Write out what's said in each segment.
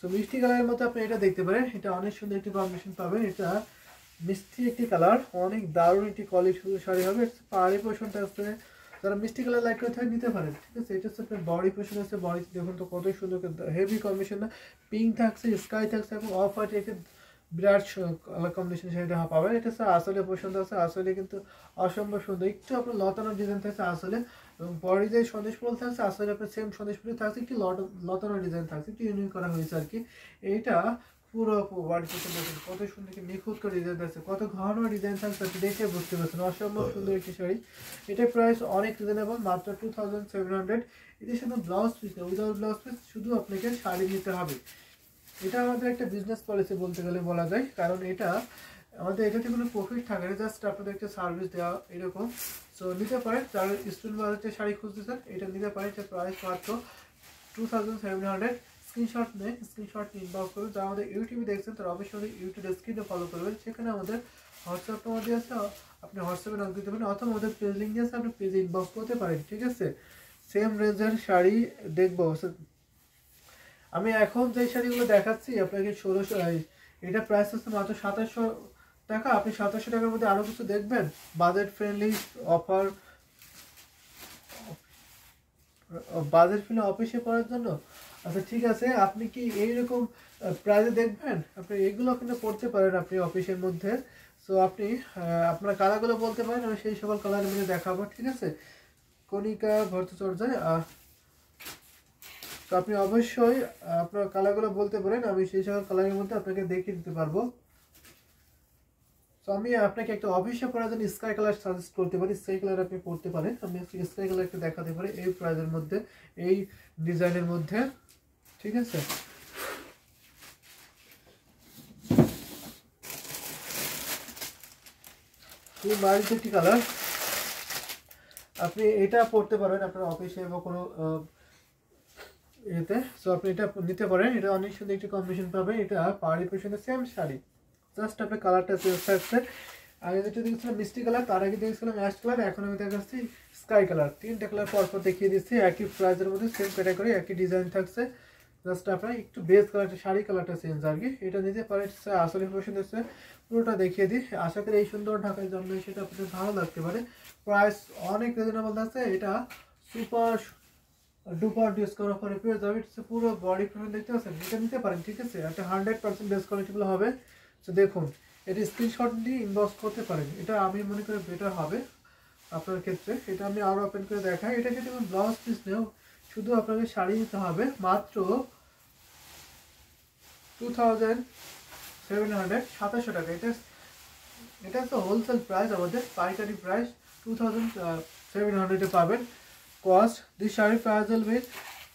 তো মিষ্টি কালারের মধ্যে আপনি এটা দেখতে পারেন, এটা অনেক সুন্দর একটি কম্বিনেশন পাবেন। এটা মিষ্টি একটি কালার, অনেক দারুণ একটি কোয়ালিটি শাড়ি হবে। পাহাড়ি পোর্শনটা আছে, যারা মিষ্টি কালার লাইক করে থাকে নিতে পারেন, ঠিক আছে। এটা হচ্ছে আপনার বডি পোর্শন আছে, বডি দেখুন তো কত সুন্দর হেভি কম্বিনেশন, পিঙ্ক থাকছে, স্কাই থাকছে এবং অফ হোয়াইট একটা বিরাট কালার কম্বিনেশন শাড়িটা পাবেন। এটা হচ্ছে আসলে পছন্দ আছে, আসলে কিন্তু অসম্ভব সুন্দর, একটু আপনার লতানো ডিজাইন থাকছে আসলে, এবং বডি যে সন্দেশ ফুল থাকছে আসলে আপনার সেম সন্দেশ ফুল থাকছে, একটু লতানো ডিজাইন থাকছে, একটু ইউনিক করা হয়েছে আর কি। এইটা পুরো বডি পোর্শন দেখুন কত সুন্দর নিখুঁত করে ডিজাইন থাকছে, কত ঘন ডিজাইন থাকছে আপনি দেখে বুঝতে পারছেন, অসম্ভব সুন্দর একটি শাড়ি। এটার প্রাইস অনেক রিজনেবল, মাত্র 2700। এটির সাথে ব্লাউজ পিস নেই, উইদাউট ব্লাউজ পিস শুধু আপনাকে শাড়ি নিতে হবে। এটা আমাদের একটা বিজনেস পলিসি বলতে গেলে বলা যায়, কারণ এটা আমাদের এটাতে কোনো প্রফিট থাকে না, জাস্ট আপনাদের একটা সার্ভিস দেওয়া এরকম। সো নিতে পারেন, যারা স্টুডেন্ট বাজেটে শাড়ি খুঁজতেছেন এটা নিতে পারেন। এটা প্রাইস মাত্র 2700। স্ক্রিনশট নেই, স্ক্রিনশট ইনবক্স করবেন। যারা আমাদের ইউটিউবে দেখছেন তারা অবশ্যই ইউটিউব স্ক্রিনে ফলো করবেন, সেখানে আমাদের হোয়াটসঅ্যাপ নাম্বার দিয়ে আছে, আপনি হোয়াটসঅ্যাপে নক দিতে পারেন, অথবা আমাদের পেজ লিঙ্ক দিয়ে আছে, আপনি পেজে ইনবক্স করতে পারেন, ঠিক আছে। সেম রেঞ্জের শাড়ি দেখবো। আমি এখন যে শাড়িগুলো দেখাচ্ছি আপনাকে 1600, এটা প্রাইস হচ্ছে মাত্র 2700 টাকা। আপনি 2700 টাকার মধ্যে আরো কিছু দেখবেন budget friendly offer, budget friendly অফিসে করার জন্য। আচ্ছা ঠিক আছে, আপনি কি এইরকম প্রাইসে দেখবেন? আপনি এগুলো কিন্তু পড়তে পারেন আপনি অফিসের মধ্যে। সো আপনি আপনার কালারগুলো বলতে পারেন, আমি সেই সকল কালারের মধ্যে দেখাবো, ঠিক আছে। কণিকা ভট্টাচার্য, তো আপনি অবশ্যই আপনার কালারগুলো বলতে পারেন, আমি সেই সকল কালারের মধ্যে আপনাকে দেখিয়ে দিতে পারবো। তো আমি আপনাকে একটা অফিসে পরার জন্য স্কাই কালার সাজেস্ট করতে পারি, স্কাই কালার আপনি পড়তে পারেন। আমি স্কাই কালার একটা দেখাতে পারি এই প্রাইজের মধ্যে, এই ডিজাইনের মধ্যে, ঠিক আছে। এই মাইল্ড একটি কালার, আপনি এটা পড়তে পারেন আপনার অফিসে বা কোনো এতে। সো আপনি এটা নিতে পারেন, এটা অনেক সুন্দর একটি কম্বিনেশন পাবেন। এটা পাহাড়ি পোশাকের সেম শাড়ি, জাস্ট আপনার কালারটা চেঞ্জ থাকছে। আগে যেটা দেখছিলাম মিষ্টি কালার, তার আগে দেখছিলাম অ্যাশ কালার, এখন আমি দেখাচ্ছি স্কাই কালার। তিনটা কালার পরপর দেখিয়ে দিচ্ছি, একই প্রাইজের মধ্যে সেম ক্যাটাগরি, একই ডিজাইন থাকছে, জাস্ট আপনার একটু বেস কালারটা শাড়ি কালারটা চেঞ্জ আর কি। এটা নিতে পারেন, আসলে পছন্দ হচ্ছে পুরোটা দেখিয়ে দিই। আশা করি এই সুন্দর ঢাকার জন্য সেটা আপনাদের ভালো লাগতে পারে। প্রাইস অনেক রিজনেবল আছে, এটা সুপার ডুপার ডিসকাউন্ট অফারে পেয়ে যাবে। এটা পুরো বডি ফ্রেম দেখতে পাচ্ছেন, এটা নিতে পারেন, ঠিক আছে। একটা 100% বেস্ট কোয়ালিটিগুলো হবে। তো দেখুন, এটা স্ক্রিনশট দিয়ে ইনবক্স করতে পারেন, এটা আমি মনে করি বেটার হবে আপনার ক্ষেত্রে। এটা আমি আরও ওপেন করে দেখাই। এটা যদি আমি ব্লাউজ পিস নেও, শুধু আপনাকে শাড়ি নিতে হবে মাত্র 2700 টাকা। এটা তো হোলসেল প্রাইস, আমাদের পাইকারি প্রাইস 2700 পাবেন। Cost this sari price will be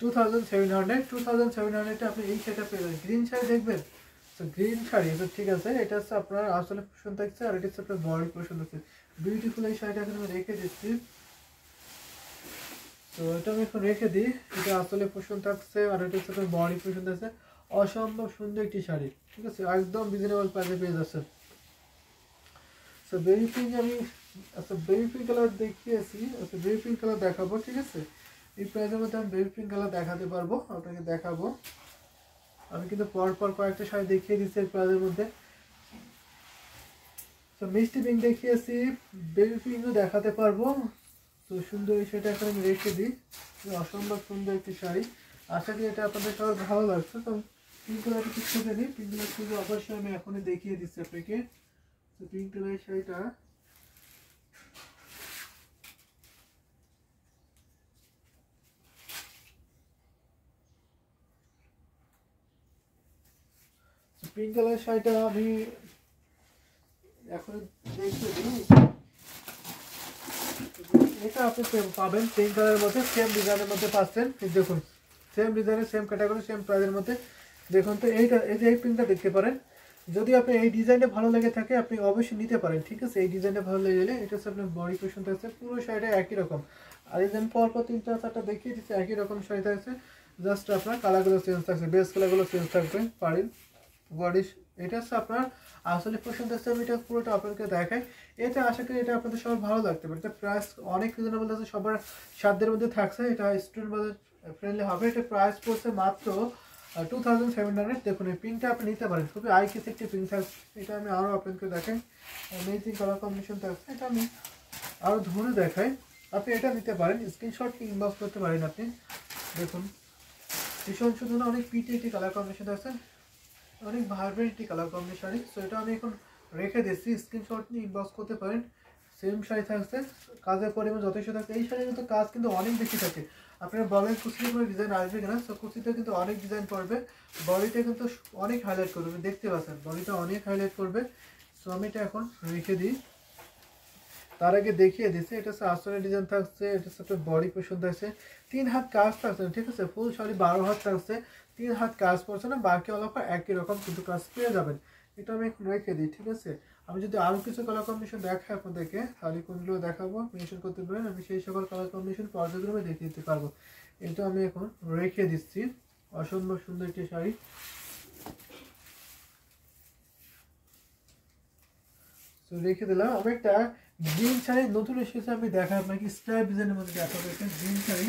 2700। আপনি এই শাড়িটা পেয়ে যাবেন, গ্রিন শাড়ি দেখবেন। তো গ্রিন শাড়ি তো ঠিক আছে, এটা হচ্ছে আপনার আসলে পোষণ থাকছে, আর এটা হচ্ছে আপনার বডি পোষণ থাকছে। বিউটিফুল এই শাড়িটা এখন আমি রেখে দিচ্ছি। তো এটা আমি এখন রেখে দিই, এটা আসলে পোষণ থাকছে, আর এটা হচ্ছে আপনার বডি পোষণ থাকছে। অসম্ভব সুন্দর একটি শাড়ি, ঠিক আছে, একদম রিজনেবল প্রাইসে পেয়ে যাচ্ছেন। সো বেবি পিঙ্ক আমি, আচ্ছা বেবি পিঙ্ক কালার দেখিয়েছি, আচ্ছা বেবি পিঙ্ক কালার দেখাবো, ঠিক আছে। এই প্রাইসের মধ্যে আমি বেবি পিঙ্ক কালার দেখাতে পারবো, আপনাকে দেখাবো। আমি কিন্তু পরপর কয়েকটা শাড়ি দেখিয়ে দিচ্ছি এই প্রাইসের মধ্যে। তো মিষ্টি পিঙ্ক দেখিয়েছি, বেবি পিঙ্কও দেখাতে পারবো। তো সুন্দর এই শাড়িটা এখন আমি রেখে দিই, অসম্ভব সুন্দর একটি শাড়ি। আশা করি এটা আপনাদের সবার ভালো লাগছে। তো পিঙ্ক কালারটা ঠিক করে নিই, পিঙ্ক কালার কিন্তু অবশ্যই আমি এখনই দেখিয়ে দিচ্ছি আপনাকে। তো পিঙ্ক কালারের শাড়িটা, পিঙ্ক কালার শাড়িটা আমি এখন দেখিয়ে দিই। এটা আপনি পাবেন পিঙ্ক কালারের মধ্যে, সেম ডিজাইনের মধ্যে পাচ্ছেন। দেখুন সেম ডিজাইনের, সেম ক্যাটাগরি, সেম প্রাইসের মধ্যে। দেখুন তো এইটা, এই যে এই পিঙ্কটা দেখতে পারেন। যদি আপনি এই ডিজাইনটা ভালো লেগে থাকে আপনি অবশ্যই নিতে পারেন, ঠিক আছে। এই ডিজাইনটা ভালো লেগে গেলে, এটা হচ্ছে আপনার বডি পোর্শন থাকছে, পুরো শাড়িটা একই রকম। আর এই যে পরপর 3-4টা দেখিয়ে দিচ্ছে, একই রকম শাড়ি থাকছে, জাস্ট আপনার কালারগুলো চেঞ্জ থাকছে, বেস কালারগুলো চেঞ্জ থাকবে পারেন। বডি এটা হচ্ছে আপনার আসলে পোর্শন থাকছে, আমি এটা পুরোটা আপনাকে দেখাই। এটা আশা করি এটা আপনাদের সবার ভালো লাগতে পারে। এটা প্রাইস অনেক রিজনেবল আছে, সবার সাধ্যের মধ্যে থাকছে, এটা স্টুডেন্ট বাজার ফ্রেন্ডলি হবে। এটা প্রাইস পড়ছে মাত্র 2700। দেখুন এই পিঙ্কটা আপনি নিতে পারেন, খুবই আই কিস একটি পিঙ্ক থাকছে। এটা আমি আরও আপনাকে দেখাই, অ্যামেজিং কালার কম্বিনেশন থাকছে। এটা আমি আরও ধরে দেখাই, আপনি এটা নিতে পারেন, স্ক্রিনশট ইনবক্স করতে পারেন আপনি। দেখুন ভীষণ সুন্দর, অনেক পিটি একটি কালার কম্বিনেশন থাকছে, অনেক ভাইব্রেন্ট একটি কালার কম্বিনেশন শাড়ি। সো এটা আমি এখন রেখে দিচ্ছি, স্ক্রিনশট নিয়ে ইনবক্স করতে পারেন। সেম শাড়ি থাকছে, কাজের পরিমাণ যথেষ্ট থাকছে। এই শাড়ির কিন্তু কাজ কিন্তু অনেক বেশি থাকে। আপনারা বলেন কুচিতে কোনো ডিজাইন আসবে কিনা, সো কুচিতে কিন্তু অনেক ডিজাইন করবে, বডিতে কিন্তু অনেক হাইলাইট করবে, দেখতে পাচ্ছেন বডিটা অনেক হাইলাইট করবে। সো আমি এটা এখন রেখে দিই। তার আগে দেখিয়ে দিচ্ছি, এটা হচ্ছে আসরের ডিজাইন থাকছে, এটা হচ্ছে বডি পোর্শন থাকছে, 3 হাত কাজ থাকছে, ঠিক আছে। ফুল শাড়ি 12 হাত থাকছে, 3 হাত কাজ পড়ছে না, বাকি অলপা একই রকম কিন্তু কাজ পেয়ে যাবেন। এটা আমি এখন রেখে দিই, ঠিক আছে। আমি যদি আরও কিছু কালার কম্বিনেশন দেখাই আপনাদেরকে, তাহলে কোনগুলো দেখাবো মেনশন করতে পারেন, আমি সেই সকল কালার কম্বিনেশন পর্যায়ক্রমে দেখিয়ে দিতে পারবো। এটা আমি এখন রেখে দিচ্ছি, অসম্ভব সুন্দর একটি শাড়ি। তো রেখে দিলাম। আমি একটা গ্রিন শাড়ি নতুন এসেছে, আমি দেখাই আপনাকে, স্ট্রাইপ ডিজাইনের মধ্যে দেখাবো। একটা গ্রিন শাড়ি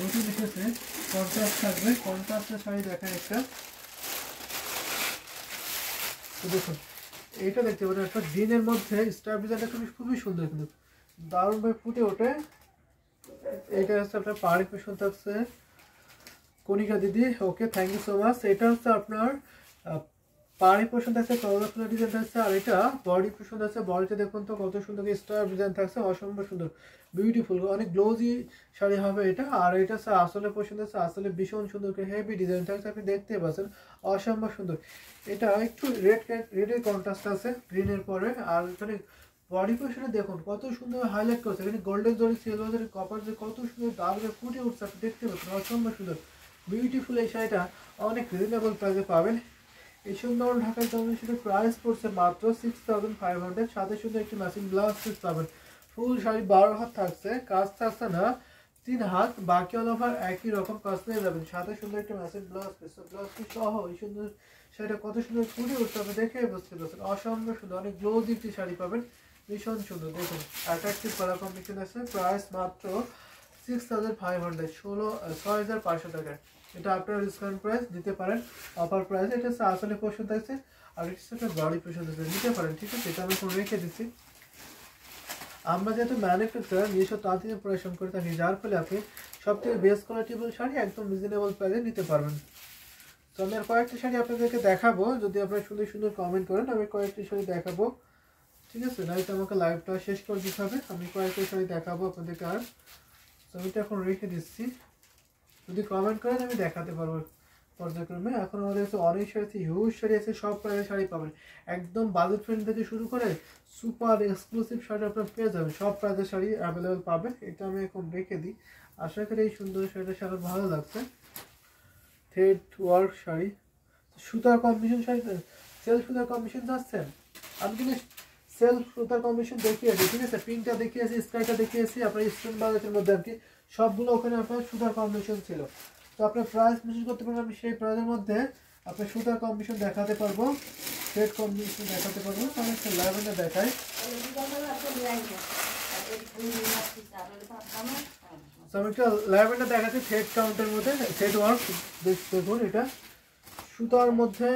নতুন এসেছে, কন্ট্রাস্ট থাকবে, কন্ট্রাস্টের শাড়ি দেখায় একটা। তো দেখুন এটা দেখতে পারেন, একটা গ্রিনের মধ্যে স্ট্রাইপ ডিজাইনটা খুবই সুন্দর, কিন্তু দারুণভাবে ফুটে ওঠে। এটা হচ্ছে আপনার পাহাড়ি পেশন থাকছে, কণিকা দিদি, okay thank you so much. এটা হচ্ছে আপনার পাহাড়ি পোর্শন থাকছে, করলা ফুলের ডিজাইন থাকছে, আর এটা বডি পোর্শন থাকছে। বডিতে দেখুন তো কত সুন্দর স্টার ডিজাইন থাকছে, অসম্ভব সুন্দর, বিউটিফুল, অনেক গ্লোজি শাড়ি হবে এটা। আর এটা হচ্ছে আসলে পোর্শন থাকছে, আসলে ভীষণ সুন্দর হেভি ডিজাইন থাকছে, আপনি দেখতে পাচ্ছেন অসম্ভব সুন্দর। এটা একটু রেডের কন্ট্রাস্ট আছে গ্রিনের পরে। আর এখানে বডি পোর্শনে দেখুন কত সুন্দর হাইলাইট করছে, এখানে গোল্ডেন জরি, সিলভার জরি, কপার জরি, কত সুন্দর দামে ফুটে উঠছে, আপনি দেখতে পাচ্ছেন অসম্ভব সুন্দর বিউটিফুল। এই শাড়িটা অনেক রিজনেবল প্রাইসে পাবেন। এই সুন্দর ঢাকার কম্বিনেশনের প্রাইস পড়ছে মাত্র 6500। সাথে সুন্দর একটি ম্যাচিং ব্লাউজ পিস পাবেন। ফুল শাড়ি 12 হাত থাকছে, কাজ থাকছে না 3 হাত, বাকি অল ওভার একই রকম কাজ পেয়ে যাবেন। সাথে সুন্দর একটি matching blouse piece, blouse piece সহ এই সুন্দর শাড়িটা কত সুন্দর ফুটে উঠছে, আপনি দেখে বুঝতে পারছেন অসম্ভব সুন্দর, অনেক গ্লোজি একটি শাড়ি পাবেন, ভীষণ সুন্দর। দেখুন অ্যাট্রাকটিভ কালার কম্বিনেশন আছে, প্রাইস মাত্র 6500, 6500 টাকায়। এটা আপনার ডিসকাউন্ট প্রাইস দিতে পারেন, অফার প্রাইস। এটা হচ্ছে আসলে পোর্শন থাকছে, আর এটা হচ্ছে বডি পোর্শন থাকছে, নিতে পারেন, ঠিক আছে। এটা আমি কোনো রেখে দিচ্ছি। আমরা যেহেতু ম্যানুফ্যাকচার নিজস্ব তাঁতিতে পরিশ্রম করে থাকি, যার ফলে আপনি সবথেকে বেস্ট কোয়ালিটিবল শাড়ি একদম রিজনেবল প্রাইসে নিতে পারবেন। তো আমি আর কয়েকটি শাড়ি আপনাদেরকে দেখাবো, যদি আপনারা সুন্দর সুন্দর কমেন্ট করেন আমি কয়েকটি শাড়ি দেখাবো, ঠিক আছে। নাইতো আমাকে লাইভটা শেষ করে দিতে হবে, আমি কয়েকটি শাড়ি দেখাবো আপনাদেরকে। আর তো আমি এটা এখন রেখে দিচ্ছি, যদি কমেন্ট করেন আমি দেখাতে পারবো পর্যায়ক্রমে। এখন আমাদের কাছে অনেক শাড়ি আছে, হিউজ শাড়ি আছে, সব প্রাইসের শাড়ি পাবেন, একদম বাজেট ফ্রেন্ড থেকে শুরু করে সুপার এক্সক্লুসিভ শাড়ি আপনার পেয়ে যাবেন, সব প্রাইসের শাড়ি অ্যাভেলেবেল পাবেন। এটা আমি এখন রেখে দিই, আশা করি এই সুন্দর শাড়িটা সারা ভালো লাগছে। থ্রেড ওয়ার্ক শাড়ি, সুতার কম্বিনেশন শাড়ি, সেলফ সুতার কম্বিনেশন যাচ্ছেন, আমি কিন্তু সেলফ সুতার কম্বিনেশন দেখিয়েছি, ঠিক আছে। পিঙ্কটা দেখিয়েছি, স্কাইটা দেখিয়েছি, আপনার স্টোন বাজেটের মধ্যে আর কি সবগুলো ওখানে আপনার সুতার কম্বিনেশন ছিল। তো আপনার প্রাইস মেনশন করতে পারবেন, আমি সেই প্রাইসের মধ্যে আপনার সুতার কম্বিনেশন দেখাতে পারবো, থ্রেড কম্বিনেশন দেখাতে পারবো। আমি একটা ল্যাভেন্ডার দেখাই, আমি একটা ল্যাভেন্ডার দেখাচ্ছি থ্রেড কাউন্টের মধ্যে, থ্রেড ওয়ার্ক। দেখুন এটা সুতার মধ্যে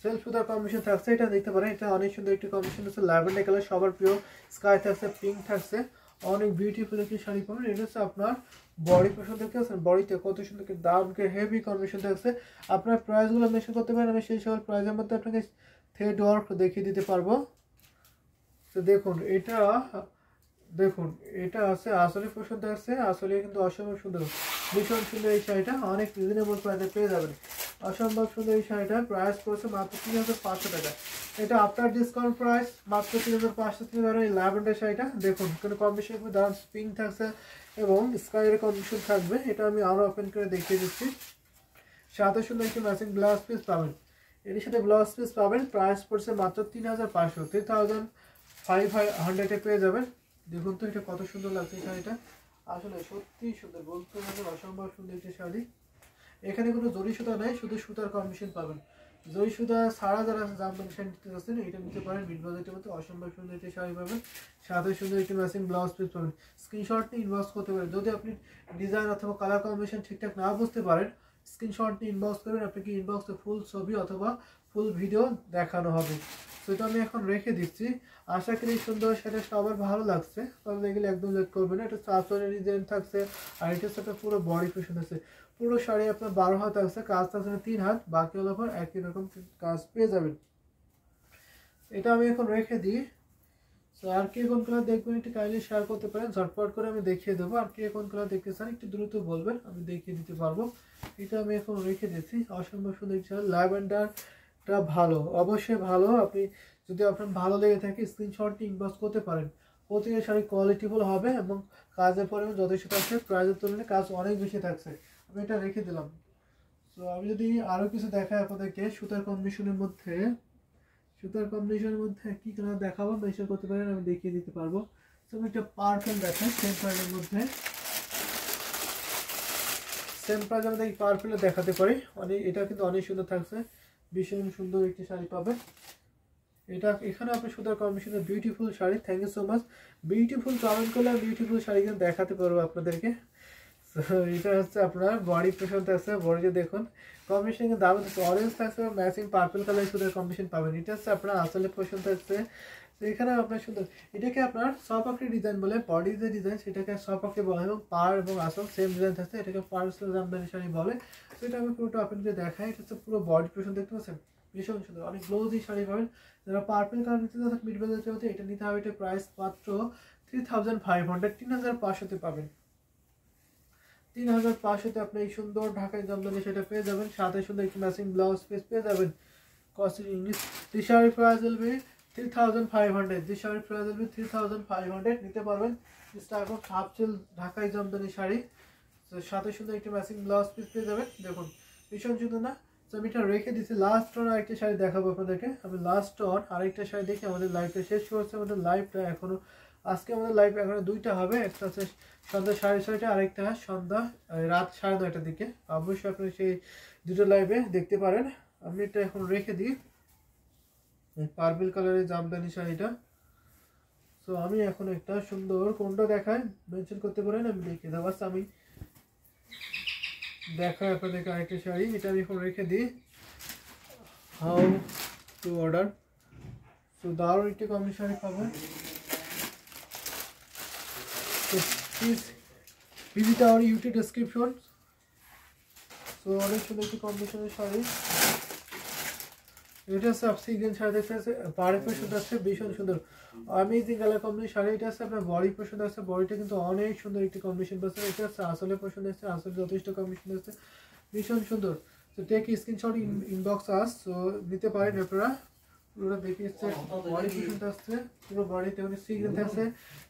সেলফ সুতার কম্বিনেশন থাকছে, এটা দেখতে পারেন। এটা অনেক সুন্দর একটি কম্বিনেশন আছে, ল্যাভেন্ডার কালার, সবার প্রিয় স্কাই থাকছে, পিঙ্ক থাকছে, অনেক বিউটিফুল একটি শাড়ি পাবেন। এটা হচ্ছে আপনার বডি পোর্শন দেখতে পাচ্ছেন, বডিতে কত সুন্দর দামকে হেভি কম্বিনেশন থাকছে। আপনার প্রাইসগুলো মেনশন করতে পারেন, আমি সেই সকল প্রাইসের মধ্যে আপনাকে থ্রেড ওয়ার্ক দেখিয়ে দিতে পারবো। তো দেখুন এটা, দেখুন এটা আছে আসলে পছন্দ আছে, আসলে কিন্তু অসম্ভব সুন্দর, ভীষণ সুন্দর এই শাড়িটা, অনেক রিজনেবল প্রাইসে পেয়ে যাবেন, অসম্ভব সুন্দর এই শাড়িটার প্রাইস পড়ছে মাত্র 3500 টাকা। এটা আপনার ডিসকাউন্ট প্রাইস মাত্র 3500 টাকা। এই ল্যাভেন্ডার শাড়িটা দেখুন, কোনো কম্বিনেশন দারুণ পিঙ্ক থাকছে এবং স্কাইয়ের কম্বিনেশন থাকবে। এটা আমি আরও ওপেন করে দেখিয়ে দিচ্ছি, সাথে সুন্দর একটি ম্যাচিং ব্লাউজ পিস পাবেন, এর সাথে ব্লাউজ পিস পাবেন, প্রাইস পড়ছে মাত্র 3500, 3500 পেয়ে যাবেন। দেখুন তো এটা কত সুন্দর লাগছে শাড়িটা, আসলে সত্যি সুন্দর, বলতে হবে অসম্ভব সুন্দর একটি শাড়ি। এখানে কোনো জরি সুতা নেই, শুধু সুতার কম্বিনেশন পাবেন, জরি সুতা ছাড়া যারা জামদানি শাড়ি নিতে যাচ্ছেন এটা নিতে পারেন, মিড বাজেটের মধ্যে অসম্ভব সুন্দর একটি শাড়ি পাবেন, সাথে সুন্দর একটি ম্যাচিং ব্লাউজ পিস পাবেন। স্ক্রিনশট নিয়ে ইনবক্স করতে পারেন, যদি আপনি ডিজাইন অথবা কালার কম্বিনেশন ঠিকঠাক না বুঝতে পারেন স্ক্রিনশট নিয়ে ইনবক্স করবেন, আপনাকে ইনবক্সে ফুল ছবি অথবা ফুল ভিডিও দেখানো হবে। তো এটা আমি এখন রেখে দিচ্ছি। আশা করি সুন্দর সেটা সবার ভালো লাগছে। তাহলে এগুলো একদম লেট করবেন না। এটা চাঁচলের ডিজাইন থাকছে, আর এটা সাথে পুরো বডি ফ্যাশন আছে। পুরো শাড়ি আপনার 12 হাত আছে, কাজ থাকছে 3 হাত, বাকি হলো পর একই রকম কাজ পেয়ে যাবেন। এটা আমি এখন রেখে দিই। তো আর কে কোন কালার দেখবেন একটু কাইন্ডলি শেয়ার করতে পারেন, ঝটপট করে আমি দেখিয়ে দেবো। আর কে কোন কালার দেখতে চান একটু দ্রুত বলবেন, আমি দেখিয়ে দিতে পারবো। এটা আমি এখন রেখে দিচ্ছি। অসম্ভব সুন্দর ল্যাভেন্ডারটা ভালো, অবশ্যই ভালো। আপনি যদি আপনার ভালো লেগে থাকে স্ক্রিনশট ইনবক্স করতে পারেন। প্রতিটা শাড়ি কোয়ালিটিফুল হবে এবং কাজের পরিমাণ যথেষ্ট থাকছে, প্রাইজের তুলনায় কাজ অনেক বেশি থাকছে। আমি এটা রেখে দিলাম। তো আমি যদি আরও কিছু দেখাই আপনাদেরকে সুতার কম্বিনেশনের মধ্যে, কি কালার দেখাবো মেনশন করতে পারেন, আমি দেখিয়ে দিতে পারবো। তো আমি একটা পার্পল দেখাই সেম প্রাইজের মধ্যে, সেম প্রাইজ আমাদের এই পার্পলে দেখাতে পারি। এটা কিন্তু অনেক সুন্দর থাকছে, ভীষণ সুন্দর একটি শাড়ি পাবেন। এটা এখানে আপনি সুতার কম্বিনেশনের beautiful sari. Thank you so much. Beautiful comment করলে আমি বিউটিফুল শাড়ি কিন্তু দেখাতে পারবো আপনাদেরকে। এটা হচ্ছে আপনার বডি পোর্শন থাকছে, বডিতে দেখুন কম্বিনেশন কিন্তু দারুণ থাকছে, অরেঞ্জ থাকছে, ম্যাচিং পার্পল কালার সুতার কম্বিনেশন পাবেন। এটা হচ্ছে আপনার আসলে পোর্শন থাকছে। তো এখানে আপনার সুন্দর, এটাকে আপনার সপাকড়ি ডিজাইন বলে, বডি যে ডিজাইন সেটাকে সপাকড়ি বলে, এবং পার এবং আসল সেম ডিজাইন থাকছে, এটাকে পার্সেল জামদানি শাড়ি বলে। তো এটা আমি পুরোটা আপনাকে দেখাই। এটা হচ্ছে পুরো বডি পোর্শন দেখতে পাচ্ছেন, ভীষণ সুন্দর, অনেক গ্লোজি শাড়ি পাবেন। যারা পার্পল কালার নিতে চান মিড বাজারের মধ্যে এটা নিতে হবে। এটা প্রাইস মাত্র 3500, 3500 পাবেন। 3500 আপনি এই সুন্দর ঢাকায় জামদানি সেটা পেয়ে যাবেন, সাথে সুন্দর একটি ম্যাচিং ব্লাউজ পিস পেয়ে যাবেন। Cost in English, this sari price will be 3500, this sari price will be 3500 নিতে পারবেন। This type of half seal ঢাকাই জামদানি শাড়ি, তো সাথে সুন্দর একটি ম্যাচিং ব্লাউজ পিস পেয়ে যাবেন। দেখুন ভীষণ সুন্দর না? তো আমি এটা রেখে দিচ্ছি। লাস্ট অন আরেকটা শাড়ি দেখাবো আপনাদেরকে। আমি লাস্ট অন আরেকটা শাড়ি দেখে আমাদের লাইভটা শেষ করছি। আমাদের লাইভটা এখনো, আজকে আমাদের লাইভ এখনো দুইটা হবে, একটা হচ্ছে সন্ধ্যা 6:30, আরেকটা সন্ধ্যা রাত 9:30টার দিকে। অবশ্যই আপনি সেই দুটো লাইভে দেখতে পারেন। আমি এটা এখন রেখে দিই, পার্পল কালারের জামদানি শাড়িটা। তো আমি এখন একটা সুন্দর, কোনটা দেখায় মেনশন করতে পারেন, আমি দেখিয়ে দেবো। আমি দেখায় আপনাদেরকে আরেকটা শাড়ি, এটা আমি এখন রেখে দিই। How to order. তো দারুণ একটি কম্বিনেশন শাড়ি পাবেন। তো please visit our YouTube description. তো অনেক সুন্দর একটি কম্বিনেশনের শাড়ি। এটা হচ্ছে অক্সিজেন শাড়ি দেখতে আছে, পাড়ে পোর্শন আছে ভীষণ সুন্দর, অ্যামেজিং কালার কম্বিনেশন শাড়ি। এটা আছে আপনার বডি পোর্শন আছে, বডিটা কিন্তু অনেক সুন্দর একটি কম্বিনেশন পাচ্ছে। এটা হচ্ছে আসলে পোর্শন আছে, আসলে যথেষ্ট কম্বিনেশন আছে, ভীষণ সুন্দর। তো টেক স্ক্রিনশট ইনবক্স আস, তো নিতে পারেন আপনারা। পুরো দেখে এসছে বডি পোর্শনটা আসছে, পুরো বডিতে অনেক সিগনেট আছে,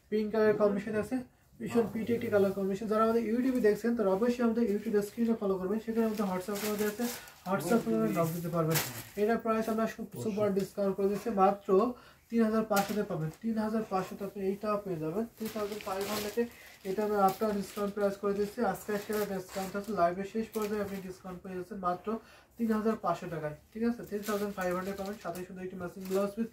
পিঙ্ক কালার কম্বিনেশন আছে, ভীষণ পিটি একটি কালার কম্বিনেশন। যারা আমাদের ইউটিউবে দেখছেন তারা অবশ্যই আমাদের ইউটিউব স্ক্রিনে ফলো করবেন, সেখানে আমাদের হোয়াটসঅ্যাপ করে আছে, হোয়াটসঅ্যাপ করে নক দিতে পারবেন। এটার প্রাইস আমরা সুপার ডিসকাউন্ট করে দিচ্ছি, মাত্র 3500 পাবেন। 3500 আপনি এইটাও পেয়ে যাবেন 3500-এ। এটা আমি আফটার ডিসকাউন্ট প্রাইস করে দিচ্ছি। আজকে সেরা ডিসকাউন্ট আছে, লাইভের শেষ পর্যায়ে আপনি ডিসকাউন্ট পেয়ে যাচ্ছেন মাত্র 3500 টাকায়। ঠিক আছে, 3500 পাবেন, সাথে সুন্দর একটি ম্যাচিং ব্লাউজ পিস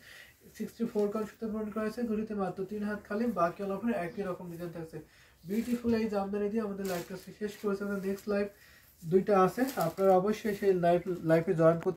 64 কাউন্ট সুতো পূরণ করা হয়েছে, ঘুরিতে মাত্র 3 হাত খালি, বাকি হলো আপনার একই রকম ডিজাইন থাকছে। বিউটিফুল এই জামদানি দিয়ে আমাদের লাইভটা শেষ করেছে। নেক্সট লাইভ দুইটা আছে, আপনারা অবশ্যই সেই লাইভে জয়েন করতে